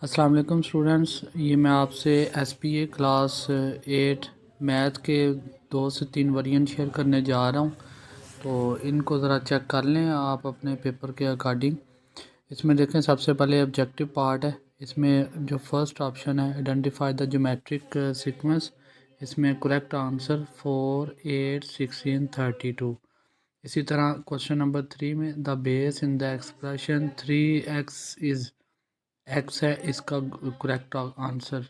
अस्सलाम वालेकुम स्टूडेंट्स, ये मैं आपसे एसपीए क्लास 8 मैथ के 2 से 3 वेरिएंट शेयर करने जा रहा हूँ। तो इनको ज़रा चेक कर लें आप अपने पेपर के अकॉर्डिंग। इसमें देखें, सबसे पहले ऑब्जेक्टिव पार्ट है। इसमें जो फर्स्ट ऑप्शन है आइडेंटिफाई द ज्योमेट्रिक सीक्वेंस, इसमें करेक्ट आंसर 4, 8, 16, 32। इसी तरह क्वेश्चन नंबर 3 में the base in the expression 3x is x है इसका करेक्ट आंसर।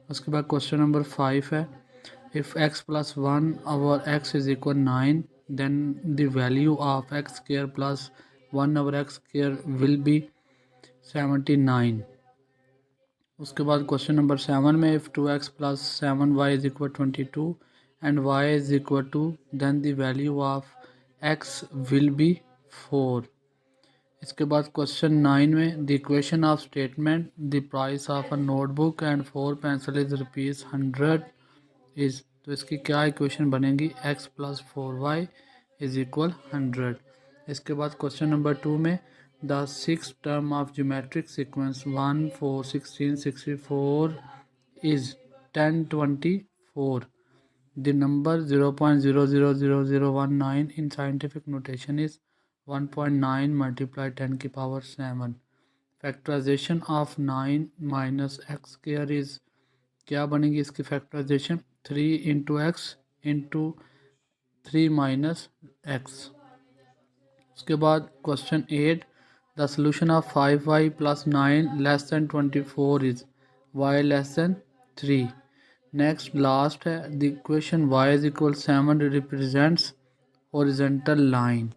उसके बाद क्वेश्चन नंबर 5 है, if x plus 1 over x is equal 9 then the value of x square plus 1 over x square will be 79। उसके बाद question number 7 में if 2x plus 7y is equal 22 and y is equal to then the value of x will be 4। इसके बाद question 9 में the equation of statement the price of a notebook and 4 pencil is ₹100 is, तो इसकी क्या equation बनेगी, x plus 4y is equal 100। इसके बाद question number 2 में the six term of geometric sequence 1, 4, 16, 64 is 10, 24। The number 0.000019 in scientific notation is 1.9 multiply 10 की power 7। Factorization of 9 minus x square is, क्या बनेगी इसकी factorization, 3 into x into 3 minus x. उसके बाद question 8, the solution of 5y plus 9 less than 24 is y less than 3। Next last है, the equation y is equal 7 represents horizontal line.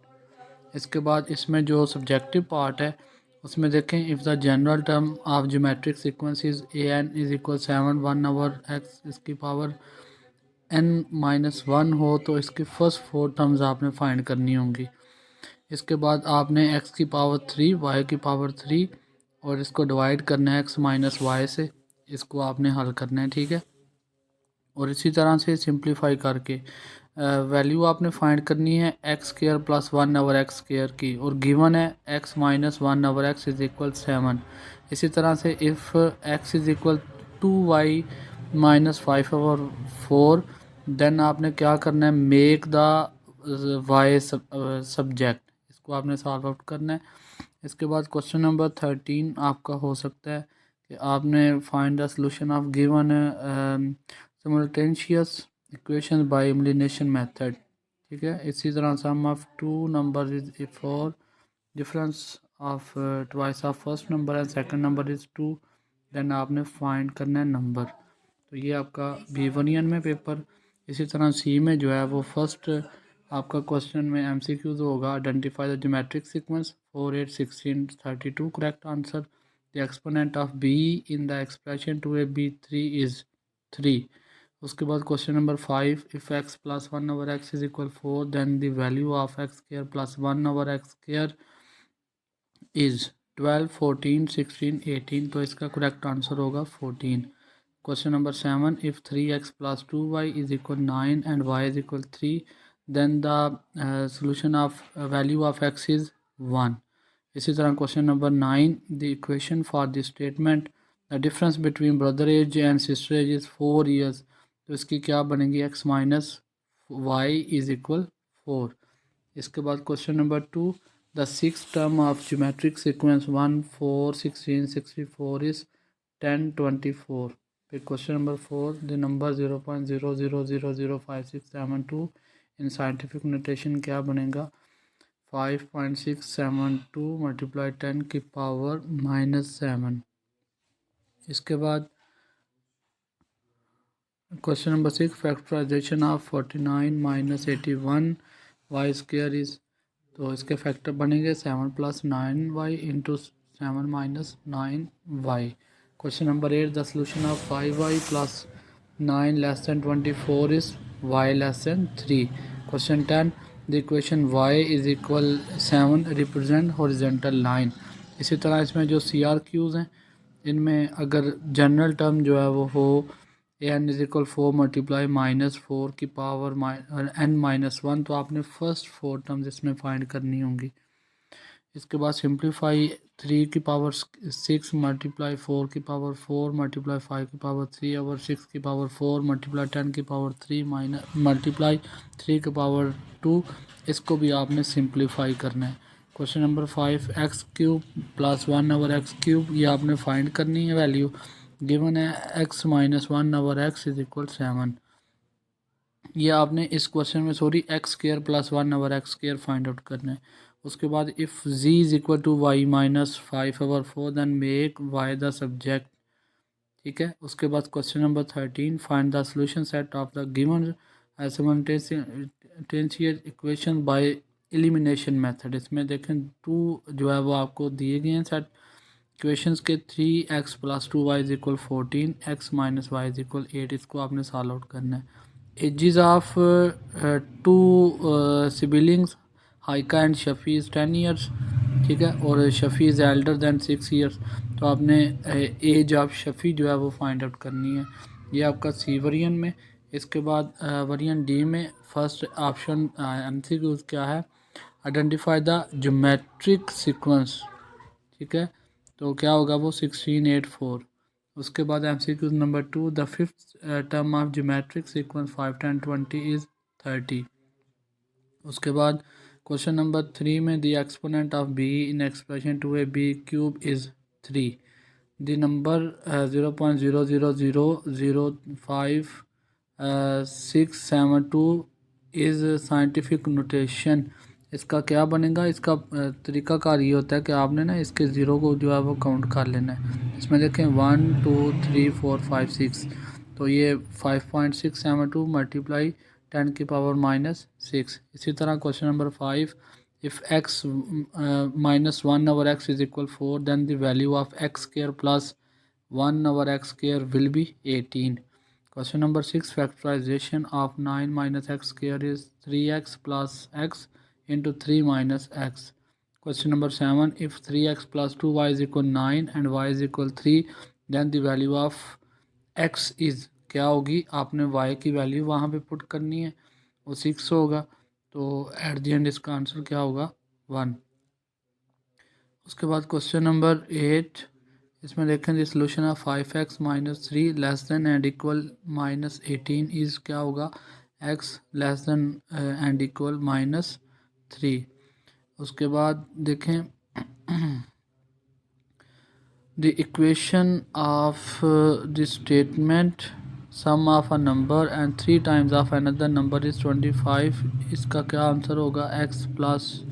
इसके बाद इसमें जो सब्जेक्टिव पार्ट है उसमें देखें, if the general term of geometric sequence is an is equal 7 1 over x इसकी power n-1 हो तो इसकी फर्स्ट 4 टर्म्स आपने फाइंड करनी होंगी। इसके बाद आपने x की पावर 3, y की पावर 3 और इसको डिवाइड करना है x माइनस वाई से, इसको आपने हल करना है, ठीक है। और इसी तरह से सिंप्लीफाई करके वैल्यू आपने फाइंड करनी है x square plus 1 over x square की, और गिवन है x minus 1 over x is equal 7। इसी तरह से if x is equal 2y minus 5 over 4 then आपने क्या करना है, मेक द y सब्जेक्ट, इसको आपने सॉल्व आउट करना है। इसके बाद क्वेश्चन नंबर 13 आपका हो सकता है कि आपने find the solution of given simultaneous equation by elimination method, ठीक है। इसी तरह sum of two number is four difference of twice of first number and second number is 2, then आपने फाइंड करना है नंबर। तो ये आपका B1 में पेपर। इसी तरह सी में जो है वो फर्स्ट आपका क्वेश्चन में MCQs होगा, identify the geometric sequence 4, 8, 16, 32 correct answer. The exponent of b in the expression 2ab3 is 3। उसके बाद question number 5, if x plus 1 over x is equal 4 then the value of x square plus 1 over x square is 12, 14, 16, 18, तो इसका correct answer होगा 14। Question number 7, if 3x plus 2y is equal 9 and y is equal 3 then the solution of value of x is 1। इसी तरह question number 9, the equation for the statement the difference between brother age and sister age is 4 years, तो इसकी क्या बनेगी, x minus y is equal 4। इसके बाद question number 2, the six term of geometric sequence 1, 4, 16, 64 is 10, 24। फिर question number 4, the number 0.00005672 in scientific notation क्या बनेगा, 5.672 multiply 10 की पावर -7। इसके बाद question number 6, factorization of 49 minus 81 y square is, तो इसके फैक्टर बनेंगे 7 plus 9y into 7 minus 9y। Question number 8, the solution of 5y plus 9 less than 24 is y less than 3। Question 10, the equation y is equal 7 represent horizontal line. इसी तरह इसमें जो CRQs हैं इनमें अगर जनरल टर्म जो है वो हो n इज इक्वल 4 मल्टीप्लाई -4 की पावर n-1, तो आपने फर्स्ट 4 टर्म्स इसमें फाइंड करनी होंगी। इसके बाद सिंप्लीफाई 3 की पावर 6 मल्टीप्लाई 4 की पावर 4 मल्टीप्लाई 5 की पावर 3 ओवर 6 की पावर 4 मल्टीप्लाई 10 की पावर 3 माइनस मल्टीप्लाई 3 की पावर 2। इसको भी आपने सिंप्लीफाई करना है। Question number 5, x cube plus 1 over x cube, ये आपने फाइंड करनी है वैल्यू। गिवन है x minus 1 over x is equal 7। ये आपने इस क्वेश्चन में x square plus 1 over x square find out करना है। उसके बाद if z is equal to y minus 5 over 4 then make y the subject. ठीक है। उसके बाद question number 13, find the solution set of the given simultaneous equation by elimination method. इसमें देखें टू जो है वो आपको दिए गए हैं सेट इक्वेशंस के। 3x plus 2y is equal 14, x minus y is equal 8। इसको आपने सॉल्व आउट करना है। एजेस ऑफ टू सिबलिंग्स हाइका एंड शफ़ी इज़ 10 ईयर्स। ठीक है। और Shafi is elder than 6 years. तो आपने एज ऑफ शफ़ी जो है वो फाइंड आउट करनी है। ये आपका सी वेरिएंट में। इसके बाद वेरिएंट डी में फर्स्ट ऑप्शन एमसीक्यूज़ क्या है, आइडेंटिफाई द ज्योमेट्रिक सीक्वेंस। ठीक है। तो क्या होगा वो 1684। उसके बाद MCQ number 2, the fifth term of geometric sequence 5 10 20 is 30। उसके बाद क्वेश्चन नंबर 3 में the exponent of be in expression 2ab cube is 3। The number 0.00005 672 is scientific notation. इसका क्या बनेगा, इसका तरीक़ाकार ये होता है कि आपने ना इसके ज़ीरो को जो है वो काउंट कर लेना है। इसमें देखें 1 2 3 4 5 6, तो ये 5.672 मल्टीप्लाई 10 की पावर माइनस 6। इसी तरह question number 5, if x minus 1 over x is equal 4 then the value of x square plus 1 over x square will be 18। Question number 6, factorization of 9 minus x square is 3x plus x into 3 minus x. Question number 7, if 3x plus 2y is equal 9 and y is equal 3 then the value of x is क्या होगी। आपने y की value वहाँ पे put करनी है, वो 6 होगा। तो एट द एंड इसका आंसर क्या होगा 1। उसके बाद क्वेश्चन नंबर 8, इसमें देखें the solution of 5x minus 3 less than and equal minus 18 is क्या होगा, x less than and equal minus 3। उसके बाद देखें the equation of the statement sum of a number and 3 times of another number is 25। इसका क्या answer होगा, x plus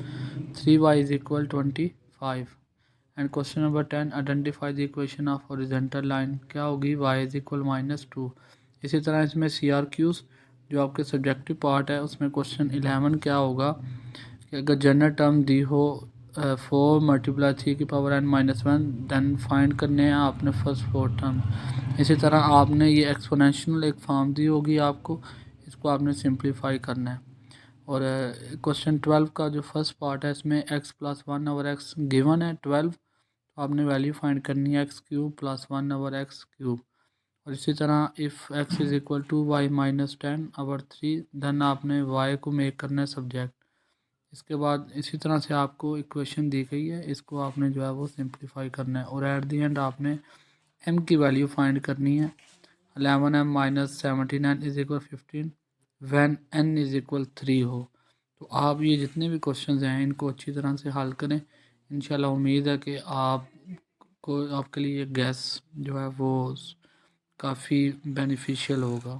3y is equal 25। And question number 10, identify the equation of horizontal line, क्या होगी, y is equal -2। इसी तरह इसमें CRQs जो आपके सब्जेक्टिव पार्ट है उसमें क्वेश्चन 11 क्या होगा कि अगर जनरल टर्म दी हो 4 मल्टीप्लाई 3 की power n minus 1 then find करने हैं आपने फर्स्ट 4 टर्म। इसी तरह आपने ये एक्सपोनेंशियल एक फॉर्म दी होगी आपको, इसको आपने सिंप्लीफाई करना है। और क्वेश्चन 12 का जो फर्स्ट पार्ट है इसमें x plus 1 over x given है 12, तो आपने वैल्यू फाइंड करनी है x cube plus 1 over x cube. और इसी तरह if x is equal to y minus 10 over 3 then आपने y को मेक करना है सब्जेक्ट। इसके बाद इसी तरह से आपको इक्वेशन दी गई है, इसको आपने जो है वो सिंप्लीफाई करना है। और एट दी एंड आपने m की वैल्यू फाइंड करनी है। 11m minus 79 is equal 15 when n is equal 3 हो। तो आप ये जितने भी क्वेश्चंस हैं इनको अच्छी तरह से हल करें। इंशाल्लाह उम्मीद है कि आपके लिए गैस जो है वो काफ़ी बेनिफिशियल होगा।